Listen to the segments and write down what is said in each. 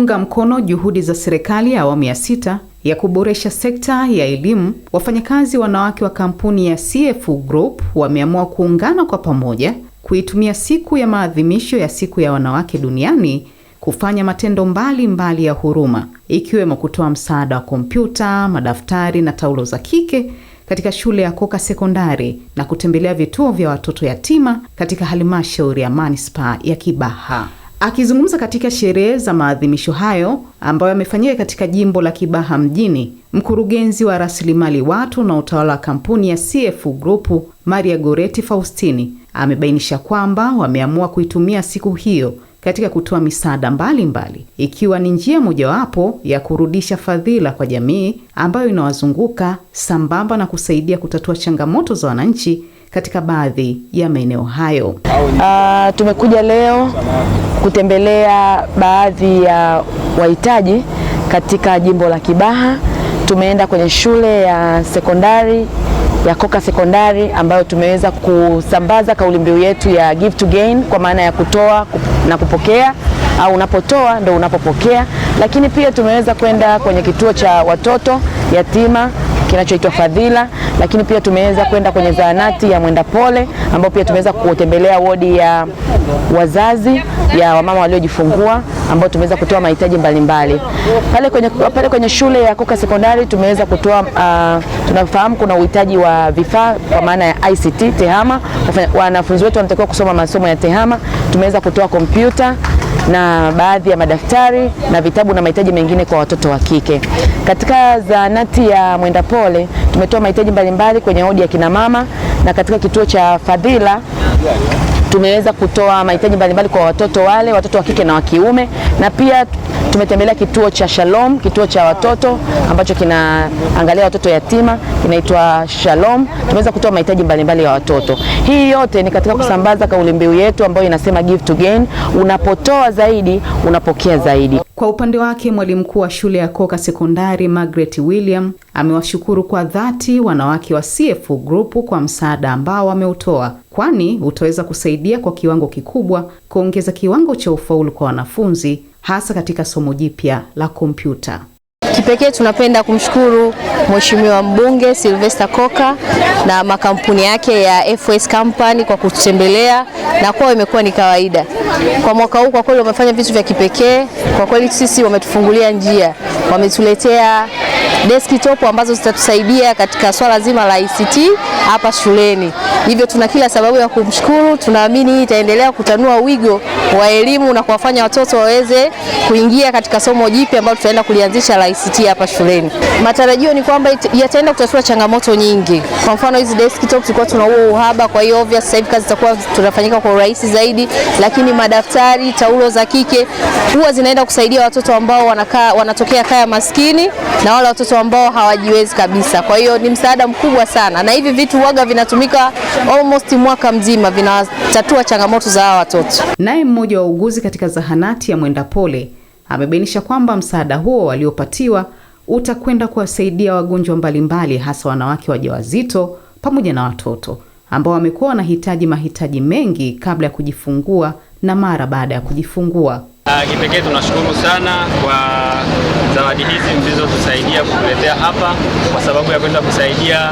kuunga mkono juhudi za serikali ya awamu ya 6 ya kuboresha sekta ya elimu, wafanyakazi wanawake wa kampuni ya CF Group wameamua kuungana kwa pamoja kuitumia siku ya maadhimisho ya siku ya wanawake duniani kufanya matendo mbali ya huruma, ikiwemo kutoa msaada wa kompyuta, madaftari na taulo za kike katika shule ya Koka Sekondari na kutembelea vituo vya watoto yatima katika halmashauri ya manispaa ya Kibaha. Akizungumza katika sherehe za maadhimisho hayo ambayo yamefanyika katika jimbo la Kibaha mjini, mkurugenzi wa rasilimali watu na utawala wa kampuni ya CF Group, Maria Goreti Faustini, amebainisha kwamba wameamua kuitumia siku hiyo katika kutoa misaada mbalimbali, ikiwa ni njia mojawapo ya kurudisha fadhila kwa jamii ambayo inawazunguka, sambamba na kusaidia kutatua changamoto za wananchi katika baadhi ya maeneo hayo. Tumekuja leo kutembelea baadhi ya wahitaji katika jimbo la Kibaha. Tumeenda kwenye shule ya sekondari ya Koka Sekondari ambayo tumeweza kusambaza kauli mbiu yetu ya Give to Gain, kwa maana ya kutoa na kupokea, au unapotoa ndio unapopokea. Lakini pia tumeweza kwenda kwenye kituo cha watoto yatima kinachoitwa Fadhila, lakini pia tumeweza kwenda kwenye zahanati ya Mwenda Pole ambao pia tumeweza kutembelea wodi ya wazazi ya wamama waliojifungua ambao tumeweza kutoa mahitaji mbalimbali. Pale kwenye shule ya Koka Sekondari tumeweza kutoa tunafahamu kuna uhitaji wa vifaa kwa maana ya ICT TEHAMA. Wanafunzi wetu wanatakiwa kusoma masomo ya TEHAMA. Tumeweza kutoa kompyuta na baadhi ya madaftari na vitabu na mahitaji mengine kwa watoto wa kike. Katika zahanati ya Mwenda Pole tumetoa mahitaji mbalimbali kwenye wodi ya kina mama, na katika kituo cha Fadhila tumeweza kutoa mahitaji mbalimbali kwa watoto wa kike na wa kiume, na pia tumetembelea kituo cha Shalom, kituo cha watoto ambacho kinaangalia watoto yatima, kinaitwa Shalom. Tumeweza kutoa mahitaji mbalimbali ya watoto. Hii yote ni katika kusambaza kauli mbiu yetu ambayo inasema Give to Gain, unapotoa zaidi unapokea zaidi. Kwa upande wake, mwalimu mkuu wa shule ya Koka Sekondari Margaret William amewashukuru kwa dhati wanawake wa CF Group kwa msaada ambao wameutoa, kwani utaweza kusaidia kwa kiwango kikubwa kuongeza kiwango cha ufaulu kwa wanafunzi, hasa katika somo jipya la kompyuta. Kipekee tunapenda kumshukuru Mheshimiwa Mbunge Sylvester Koka na makampuni yake ya FS Company kwa kututembelea, na kwa imekuwa ni kawaida. Kwa mwaka huu kwa kweli wamefanya vitu vya kipekee. Kwa kweli sisi wametufungulia njia. Wametuletea desktop ambazo zitatusaidia katika swala zima la ICT hapa shuleni. Hivyo tuna kila sababu ya kumshukuru. Tunaamini hii itaendelea kutanua wigo wa elimu na kuwafanya watoto waweze kuingia katika somo jipya ambalo tutaenda kulianzisha la ICT hapa shuleni. Matarajio ni kwamba yataenda kutatua changamoto nyingi. Kwa mfano hizi desktop tulikuwa tuna uhaba, kwa hiyo obvious sasa hivi kazi zitakuwa tunafanyika kwa urahisi zaidi, lakini madaftari, taulo za kike huwa zinaenda kusaidia watoto ambao wanatokea kaya maskini na wale watoto ambao hawajiwezi kabisa. Kwa hiyo ni msaada mkubwa sana, na hivi vitu huaga vinatumika almost mwaka mzima, vinatatua changamoto za hawa watoto. Naye mmoja wa uguzi katika zahanati ya Mwenda Pole amebainisha kwamba msaada huo waliopatiwa utakwenda kuwasaidia wagonjwa mbalimbali, hasa wanawake wajawazito pamoja na watoto ambao wamekuwa wanahitaji mahitaji mengi kabla ya kujifungua na mara baada ya kujifungua. Kipekee tunashukuru sana kwa zawadi hizi mlizotusaidia kutuletea hapa, kwa sababu ya kwenda kusaidia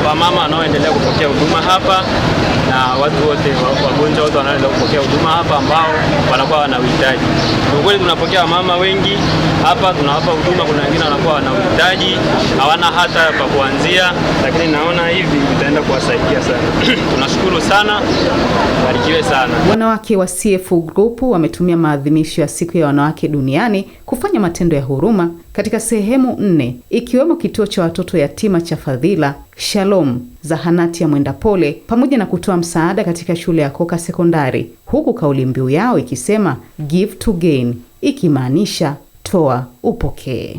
wamama wanaoendelea kupokea huduma hapa na watu wote, wagonjwa wote wanaoendelea kupokea huduma hapa ambao wanakuwa wana uhitaji. Kwa kweli tunapokea mama wengi hapa, tunawapa huduma. Kuna wengine wanakuwa wana uhitaji, hawana hata pa kuanzia, lakini naona hivi itaenda kuwasaidia sana. Tunashukuru sana, barikiwe sana. Wanawake wa CF Group wametumia maadhimisho ya siku ya wanawake duniani kufanya matendo ya huruma katika sehemu 4, ikiwemo kituo cha watoto yatima cha Fadhila, Shalom, zahanati ya Mwenda Pole, pamoja na kutoa msaada katika shule ya Koka Sekondari, huku kauli mbiu yao ikisema Give to Gain, ikimaanisha toa upokee.